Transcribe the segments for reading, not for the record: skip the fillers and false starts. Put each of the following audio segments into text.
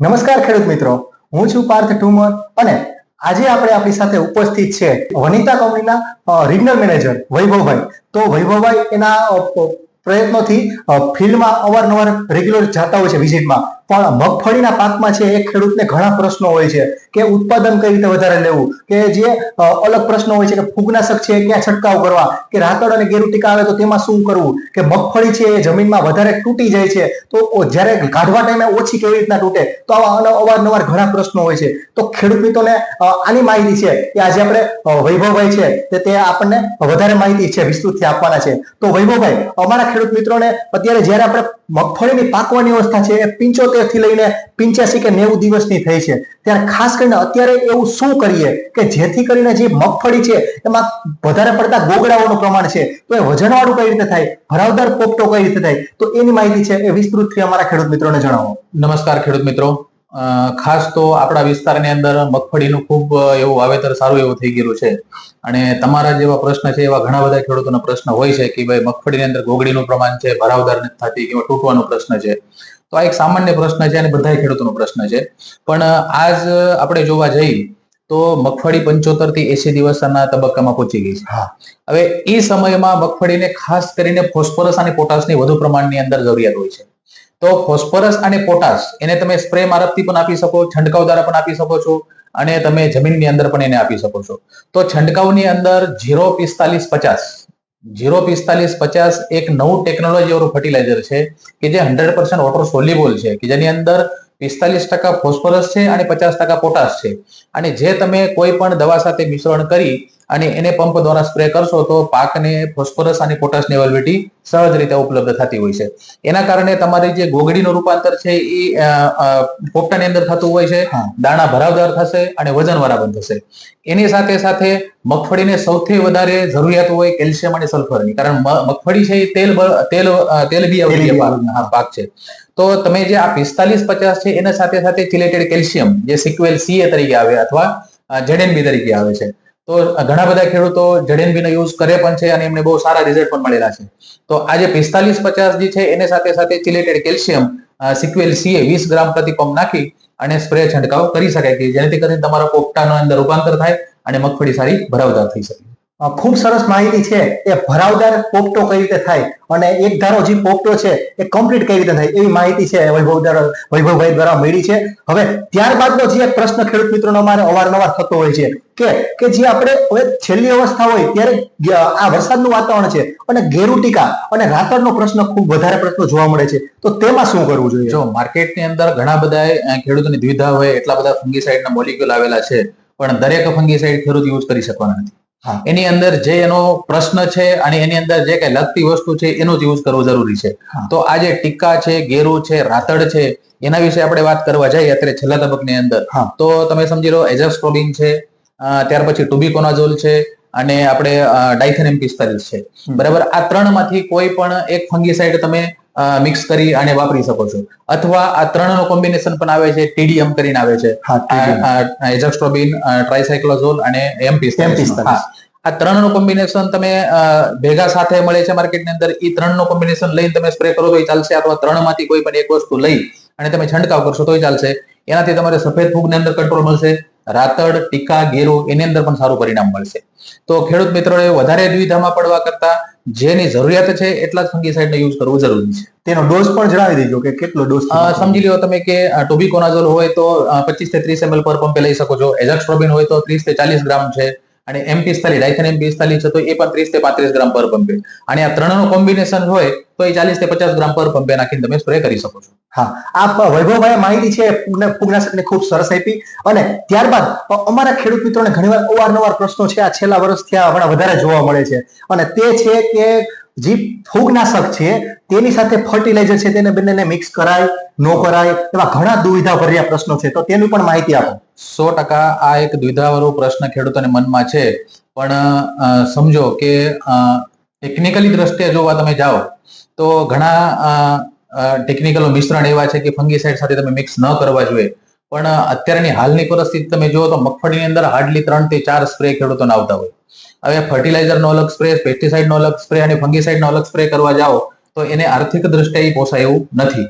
નમસ્કાર ખેડૂત મિત્રો, હું છું પાર્થ ઠુમર અને આજે આપણે આપણી સાથે ઉપસ્થિત છે વનિતા કંપનીના રિજનલ મેનેજર વૈભવભાઈ. તો વૈભવભાઈ એના પ્રયત્નોથી ફિલ્ડમાં અવારનવાર રેગ્યુલર જતા હોય છે વિઝિટમાં, પણ મગફળીના પાકમાં છે એ ખેડૂતને ઘણા પ્રશ્નો હોય છે કે ઉત્પાદન કઈ રીતે વધારે લેવું, કે જે અલગ પ્રશ્નો હોય છે કે ફૂગનાશક છે ક્યાં છંટકાવ કરવા, કે રાતડ અને ગેરુટીકા આવે તો તેમાં શું કરવું, કે મગફળી છે એ જમીનમાં વધારે તૂટી જાય છે તો જ્યારે કાઢવા ટાઈમે ઓછી કેવી રીતના તૂટે, તો આવા અવારનવાર ઘણા પ્રશ્નો હોય છે. તો ખેડૂત મિત્રોને આની માહિતી છે એ આજે આપણે વૈભવભાઈ છે તે આપણને વધારે માહિતી છે વિસ્તૃતથી આપવાના છે. તો વૈભવભાઈ, અમારા ખેડૂત મિત્રોને અત્યારે જ્યારે આપણે મગફળીની પાકવાની અવસ્થા છે એ 75 થી લઈને 85 કે 90 દિવસની થઈ છે, ત્યારે ખાસ કરીને અત્યારે એવું શું કરીએ કે જેથી કરીને જે મગફળી છે એમાં વધારે પડતા ગોગડાઓનું પ્રમાણ છે તો એ વજનવાળું કઈ રીતે થાય, ભરાવદાર પોપટો કઈ રીતે થાય, તો એની માહિતી છે એ વિસ્તૃતથી અમારા ખેડૂત મિત્રોને જણાવો. નમસ્કાર ખેડૂત મિત્રો, ખાસ તો આપણા વિસ્તારની અંદર મગફળીનું ખૂબ એવું વાવેતર સારું એવું થઈ ગયેલું છે અને તમારા જેવા પ્રશ્ન છે એવા ઘણા બધા ખેડૂતોનો પ્રશ્ન હોય છે કે ભાઈ મગફળીની અંદર ગોગડીનું પ્રમાણ છે, ભરાવદાર નથી થતી કે તૂટવાનો પ્રશ્ન છે. તો આ એક સામાન્ય પ્રશ્ન છે અને બધા ખેડૂતોનો પ્રશ્ન છે. પણ આજ આપણે જોવા જઈએ તો મગફળી 75 થી 80 દિવસના તબક્કામાં પહોંચી ગઈ છે. હવે એ સમયમાં મગફળીને ખાસ કરીને ફોસ્ફરસ અને પોટાશની વધુ પ્રમાણની અંદર જરૂરિયાત હોય છે. તો ફોસ્ફરસ અને પોટાશ એને તમે સ્પ્રે મારફથી પણ આપી શકો, છંટકાવ દ્વારા પણ આપી શકો છો અને તમે જમીનની અંદર પણ એને આપી શકો છો. તો છંટકાવની અંદર 04550 એક નવું ટેકનોલોજી વાળું ફર્ટિલાઇઝર છે કે જે 100% વોટર સોલ્યુબલ છે, કે જેની અંદર 45% ફોસ્ફરસ છે અને 50% પોટાશ છે. અને જે તમે કોઈ પણ દવા સાથે મિશ્રણ કરી અને એને પંપ દ્વારા સ્પ્રે કરશો તો પાકને ફોસ્ફરસ અને પોટાશની અવેલેબિલિટી સહજ રીતે ઉપલબ્ધ થતી હોય છે. એના કારણે તમારી જે ગોગડીનું રૂપાંતર છે એ પોપટાની અંદર થતું હોય છે, દાણા ભરાવદાર થશે અને વજનવાળા પણ થશે. એની સાથે સાથે મગફળીને સૌથી વધારે જરૂરિયાત હોય કેલ્શિયમ અને સલ્ફરની, કારણ મગફળી છે એ તેલબિયા પાક છે. તો તમે જે આ 4550 છે એના સાથે સાથે ચિલેટેડ કેલ્શિયમ જે સિક્વેલ CA તરીકે આવે અથવા ZNB તરીકે આવે છે. તો ઘણા બધા ખેડૂતો ZNB નો યુઝ કરે પણ છે અને એમને બહુ સારા રિઝલ્ટ પણ મળેલા છે. તો આજે 4550 જે છે એની સાથે સાથે ચિલેટેડ કેલ્શિયમ સિક્વેલ CA 20 ગ્રામ પ્રતિ પંપ નાખી અને સ્પ્રે છંટકાવ કરી શકાય કે જેનાથી કરીને તમારા પોપટાનો અંદર રૂપાંતર થાય અને મગફળી સારી ભરાવદાર થઈ શકે. ખૂબ સરસ માહિતી છે એ ભરાવદાર પોપટો કઈ રીતે થાય અને એક ધારો જે પોપટો છે એ કમ્પ્લીટ કઈ રીતે થાય એવી માહિતી છે વૈભવભાઈ દ્વારા મળી છે. હવે ત્યારબાદનો જે પ્રશ્ન ખેડૂત મિત્રોનો અમારે અવારનવાર થતો હોય છે કે જે આપણે હવે છેલ્લી અવસ્થા હોય ત્યારે આ વરસાદનું વાતાવરણ છે અને ગેરુટીકા અને રાતડનો પ્રશ્ન ખૂબ વધારે પ્રશ્નો જોવા મળે છે, તો તેમાં શું કરવું જોઈએ? જો માર્કેટની અંદર ઘણા બધા ખેડૂતોની દ્વિધા હોય એટલા બધા ફંગીસાઇડના મોલિક્યુલ આવેલા છે, પણ દરેક ફંગીસાઇડ ખેડૂત યુઝ કરી શકવાના નથી. એની અંદર જે એનો પ્રશ્ન છે અને એની અંદર જે કઈ લગતી વસ્તુ છે એનો જ યુઝ કરવો જરૂરી છે. તો આ જે ટીકા છે, ગેરુ છે, રાતડ છે, એના વિશે આપણે વાત કરવા જઈએ અત્યારે છેલ્લા તબક્કાની અંદર તો તમે સમજી લો એઝાસ્ટ્રોબિન છે, ત્યાર પછી ટુબિકોનાઝોલ છે અને આપણે ડાઇથેનિયમ 45 છે. બરાબર, આ ત્રણમાંથી કોઈ પણ એક ફંગીસાઇડ તમે મિક્સ કરી અને વાપરી શકો છો, અથવા આ ત્રણનો કોમ્બિનેશન પણ આવે છે, TDM કરીને આવે છે, એઝાસ્ટ્રોબિન, ટ્રાઇસાયક્લોઝોલ અને M45. આ ત્રણનો કોમ્બિનેશન તમે ભેગા સાથે મળે છે માર્કેટની અંદર, એ ત્રણનો કોમ્બિનેશન લઈને તમે સ્પ્રે કરો તો ચાલશે, અથવા ત્રણમાંથી કોઈ પણ એક વસ્તુ લઈ અને તમે છંટકાવ કરશો તો ચાલશે. એનાથી તમારે સફેદ ફૂગની અંદર કંટ્રોલ મળશે, રાતડ, ટીકા, ગેરુ એની અંદર પણ સારું પરિણામ મળશે. તો ખેડૂત મિત્રોએ વધારે દ્વિધામાં પડવા કરતા જેની જરૂરિયાત છે એટલા જ ફંગીસાઇડનો યુઝ કરવો જરૂરી છે. તેનો ડોઝ પણ જણાવી દેજો કે કેટલો ડોઝ. સમજી લો તમે કે ટોબિકોનાઝોલ હોય તો 25 થી 30 ml પર પંપે લઈ શકો છો, એઝાસ્ટ્રોબિન હોય તો 30 થી 40 ગ્રામ છે અને M45 ડાઇથેનિયમ 45 છે તો એ પણ 30 થી 35 ગ્રામ પર પંપે. અને આ ત્રણનો કોમ્બિનેશન હોય તો એ 40 થી 50 ગ્રામ પર પંપે નાખીને તમે સ્પ્રે કરી શકો છો. આ વૈભવભાઈ માહિતી છે ફૂગનાશકની ખૂબ સરસ આપી. અને ત્યારબાદ અમારા ખેડૂત મિત્રોને ઘણીવાર અવારનવાર પ્રશ્નો છે આ છેલ્લા વર્ષથી હમણાં વધારે જોવા મળે છે, અને તે છે કે જે ફૂગનાશક છે તેની સાથે ફર્ટિલાઇઝર છે તેને બંનેને મિક્સ કરાય ન કરાય એવા ઘણા દુવિધા ભર્યા પ્રશ્નો છે, તો તેની પણ માહિતી આપો. 100% આ એક દ્વિધાવાળો પ્રશ્ન ખેડૂતોને મનમાં છે. પણ સમજો કે ટેકનિકલી દ્રષ્ટિએ જોવા તમે જાઓ તો ઘણા ટેકનિકલ મિશ્રણ એવા છે કે ફંગીસાઇડ સાથે તમે મિક્સ ન કરવા જોઈએ. પણ અત્યારની હાલની પરિસ્થિતિ તમે જુઓ તો મગફળીની અંદર હાર્ડલી 3 થી 4 સ્પ્રે ખેડૂતોને આવતા હોય. હવે ફર્ટિલાઇઝરનો અલગ સ્પ્રે, પેસ્ટિસાઇડનો અલગ સ્પ્રે અને ફંગીસાઇડનો અલગ સ્પ્રે કરવા જાઓ તો એને આર્થિક દ્રષ્ટિએ પોસાય એવું નથી,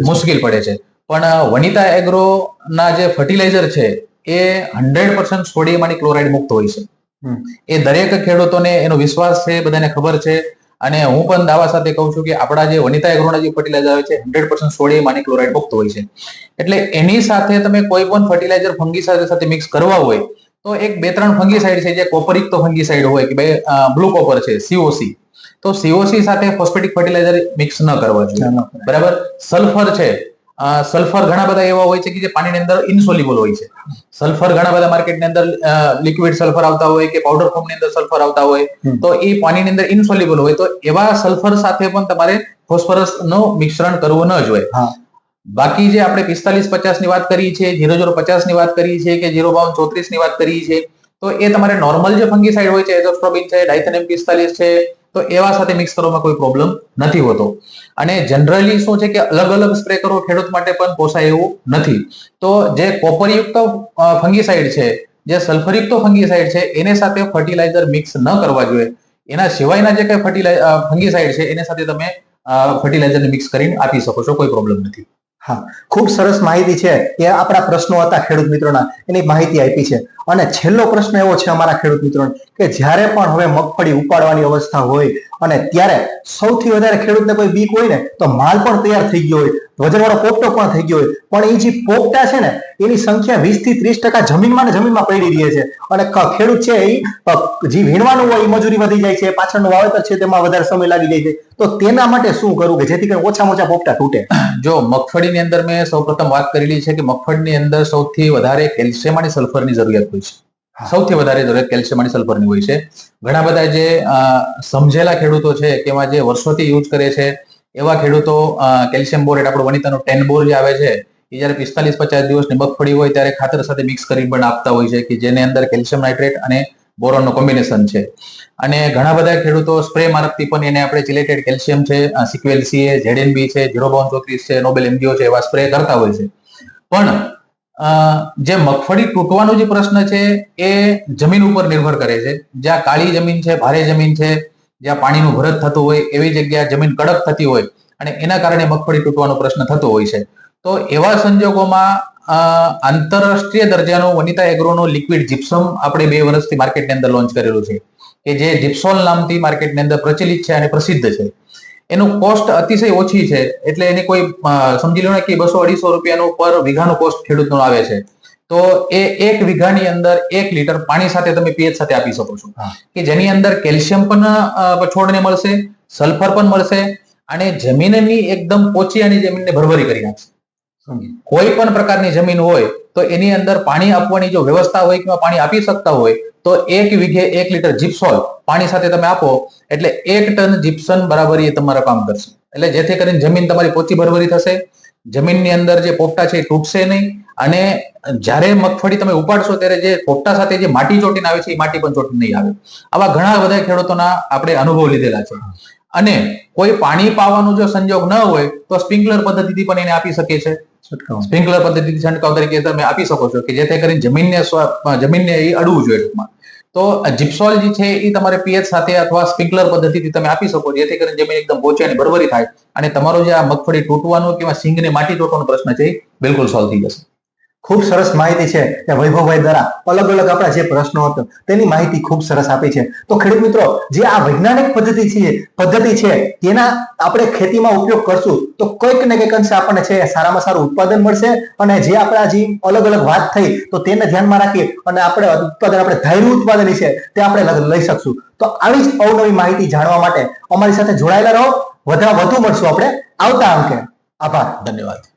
મુશ્કેલ પડે છે. પણ વનિતા એગ્રો ના જે ફર્ટિલાઇઝર છે એ 100% સોડિયમ અને ક્લોરાઇડ મુક્ત હોય છે. એ દરેક ખેડૂતોને એનો વિશ્વાસ છે, બધાને ખબર છે. અને હું પણ દાવા સાથે કહું છું કે આપણા જે વનિતા એગ્રોના જે ફર્ટિલાઇઝર આવે છે 100% સોડિયમ અને ક્લોરાઇડ મુક્ત હોય છે. એટલે એની સાથે તમે કોઈ પણ ફર્ટિલાઇઝર ફંગીસાઇડ સાથે મિક્સ કરવા હોય તો એક 2-3 ફંગીસાઇડ છે જે કોપરયુક્ત ફંગીસાઇડ હોય કે ભાઈ બ્લુ કોપર છે, COC, તો COC સાથે ફોસ્ફેટિક ફર્ટિલાઇઝર મિક્સ ન કરવા જોઈએ. બરાબર. સલ્ફર છે, સલ્ફર ઘણા બધા એવા હોય છે કે જે પાણીની અંદર ઇનસોલ્યુબલ હોય છે. સલ્ફર ઘણા બધા માર્કેટની અંદર લિક્વિડ સલ્ફર આવતા હોય કે પાવડર ફોર્મની અંદર સલ્ફર આવતા હોય, તો એ પાણીની અંદર ઇનસોલ્યુબલ હોય, તો એવા સલ્ફર સાથે પણ તમારે ફોસ્ફરસ નું મિશ્રણ કરવું ન જોઈએ. બાકી જે આપણે 45-50 ની વાત કરી છે, 0050 ની વાત કરી છે કે 052-34 ની વાત કરી છે, તો એ તમારે નોર્મલ જે ફંગીસાઇડ હોય છે, એઝોસ્ટ્રોબિન છે, ડાયથેનેમ 45 છે, તો એવા સાથે મિક્સ કરવામાં કોઈ પ્રોબ્લેમ નથી હોતો. અને જનરલી શું છે કે અલગ અલગ સ્પ્રે કરવો ખેડૂત માટે પણ પોસાય એવું નથી. તો જે કોપરયુક્ત ફંગીસાઇડ છે, જે સલ્ફરયુક્ત ફંગીસાઇડ છે, એને સાથે ફર્ટિલાઇઝર મિક્સ ન કરવા જોઈએ. એના સિવાયના જે કઈ ફંગીસાઇડ છે એને સાથે તમે ફર્ટિલાઇઝર મિક્સ કરીને આપી શકો છો, કોઈ પ્રોબ્લેમ નથી. હા, ખૂબ સરસ માહિતી છે. એ આપણા પ્રશ્નો હતા ખેડૂત મિત્રોના, એની માહિતી આપી છે. અને છેલ્લો પ્રશ્ન એવો છે અમારા ખેડૂત મિત્રોને કે જ્યારે પણ હવે મગફળી ઉપાડવાની અવસ્થા હોય અને ત્યારે સૌથી વધારે ખેડૂતને કોઈ બીક હોય ને તો માલ પણ તૈયાર થઈ ગયો હોય, વજનવાળો પોપટો પણ થઈ ગયો હોય, પણ એ જે પોપટા છે ને એની સંખ્યા 20-30% જમીનમાં ને જમીનમાં પડી રહી છે. અને ખેડૂત છે એ જે વીણવાનું હોય એ મજૂરી વધી જાય છે, પાછળનું વાવેતર છે તેમાં વધારે સમય લાગી જાય છે. તો તેના માટે શું કરવું કે જેથી કરીને ઓછામાં ઓછા પોપટા તૂટે? જો મગફળીની અંદર મેં સૌપ્રથમ વાત કરેલી છે કે મગફળીની અંદર સૌથી વધારે કેલ્શિયમ અને સલ્ફરની જરૂરિયાત હોય છે. સૌથી વધારે જરૂરિયાત કેલ્શિયમ અને સલ્ફરની હોય છે. ઘણા બધા જે સમજેલા ખેડૂતો છે કે એમાં જે વર્ષોથી યુઝ કરે છે એવા ખેડૂતો કેલ્શિયમ બોરેટ, આપણો વનિતાનો 10 બોર જે આવે છે, એ જયારે 45-50 દિવસની મગફળી હોય ત્યારે ખાતર સાથે મિક્સ કરીને પણ આપતા હોય છે કે જેની અંદર કેલ્શિયમ નાઇટ્રેટ અને બોરોનનું કોમ્બિનેશન છે. અને ઘણા બધા ખેડૂતો સ્પ્રે મારફતી પણ એને આપણે ચિલેટેડ કેલ્શિયમ છે, સિક્વેલ CA, ZNB છે, 052-34 છે, નોબેલ MGO છે, એવા સ્પ્રે કરતા હોય છે. પણ જે મગફળી તૂટવાનો જે પ્રશ્ન છે એ જમીન ઉપર નિર્ભર કરે છે. જ્યાં કાળી જમીન છે, ભારે જમીન છે, જ્યાં પાણીનું ભરત થતું હોય એવી જગ્યા જમીન કડક થતી હોય અને એના કારણે મગફળી તૂટવાનો પ્રશ્ન થતો હોય છે. તો એવા સંજોગોમાં આંતરરાષ્ટ્રીય દરજાનું વનિતા એગ્રોનું લિક્વિડ જીપ્સમ આપણે 2 વર્ષથી માર્કેટની અંદર લોન્ચ કરેલું છે કે જે જીપ્સોલ નામથી માર્કેટની અંદર પ્રચલિત છે અને પ્રસિદ્ધ છે. એનું કોસ્ટ અતિશય ઓછી છે, એટલે એની કોઈ સમજી લો ને કે 200-250 રૂપિયાનું પર વીઘાનું કોસ્ટ ખેડૂતનું આવે છે. તો એ 1 વીઘાની અંદર 1 લીટર પાણી સાથે તમે પીએચ સાથે આપી શકો છો કે જેની અંદર કેલ્શિયમ પણ છોડને મળશે, સલ્ફર પણ મળશે અને જમીનની એકદમ પોચી અને જમીનને ભરભરી કરી નાખશે. કોઈ પણ પ્રકારની જમીન હોય તો એની અંદર પાણી આપવાની જો વ્યવસ્થા હોય કે પાણી આપી શકતા હોય તો 1 વીઘે 1 લીટર જીપ્સોલ પાણી સાથે તમે આપો એટલે 1 ટન જીપ્સમ બરાબર એ તમારા કામ કરશે. એટલે જેથી કરીને જમીન તમારી પોચી ભરભરી થશે, જમીનની અંદર જે પોપટા છે એ તૂટશે નહીં અને જ્યારે મગફળી તમે ઉપાડશો ત્યારે જે પોપટા સાથે જે માટી ચોટીને આવે છે એ માટી પણ ચોટી નહીં આવે. આવા ઘણા બધા ખેડૂતોના આપણે અનુભવ લીધેલા છે. અને કોઈ પાણી પાવાનો જો સંજોગ ન હોય તો સ્પ્રિંકલર પદ્ધતિથી પણ એને આપી શકે છે. સ્પ્રિંકલર પદ્ધતિથી છંટકાવ તરીકે તમે આપી શકો છો કે જેથી કરીને જમીનને એ અડવું જોઈએ ટૂંકમાં. તો જીપ્સોલ જે છે એ તમારે પીએચ સાથે અથવા સ્પ્રિંકલર પદ્ધતિથી તમે આપી શકો જેથી કરીને જમીન એકદમ પોચી અને ભરભરી થાય અને તમારો જે આ મગફળી તૂટવાનો કે સિંગને માટી તૂટવાનો પ્રશ્ન છે એ બિલકુલ સોલ્વ થઈ જશે. ખૂબ સરસ માહિતી છે કે વૈભવભાઈ દ્વારા અલગ અલગ આપણા જે પ્રશ્નો હતો તેની માહિતી ખૂબ સરસ આપી છે. તો ખેડૂત મિત્રો, જે આ વૈજ્ઞાનિક પદ્ધતિ છે તેના આપણે ખેતીમાં ઉપયોગ કરશું તો કંઈક ને કંઈક અંશે આપણને છે સારામાં સારું ઉત્પાદન મળશે. અને જે આપણા જે અલગ અલગ વાત થઈ તો તેને ધ્યાનમાં રાખી અને આપણે ધાર્યું ઉત્પાદન છે તે આપણે લઈ શકશું. તો આવી જ અવનવી માહિતી જાણવા માટે અમારી સાથે જોડાયેલા રહો. વધુ મળશું આપણે આવતા અંકે. આભાર. ધન્યવાદ.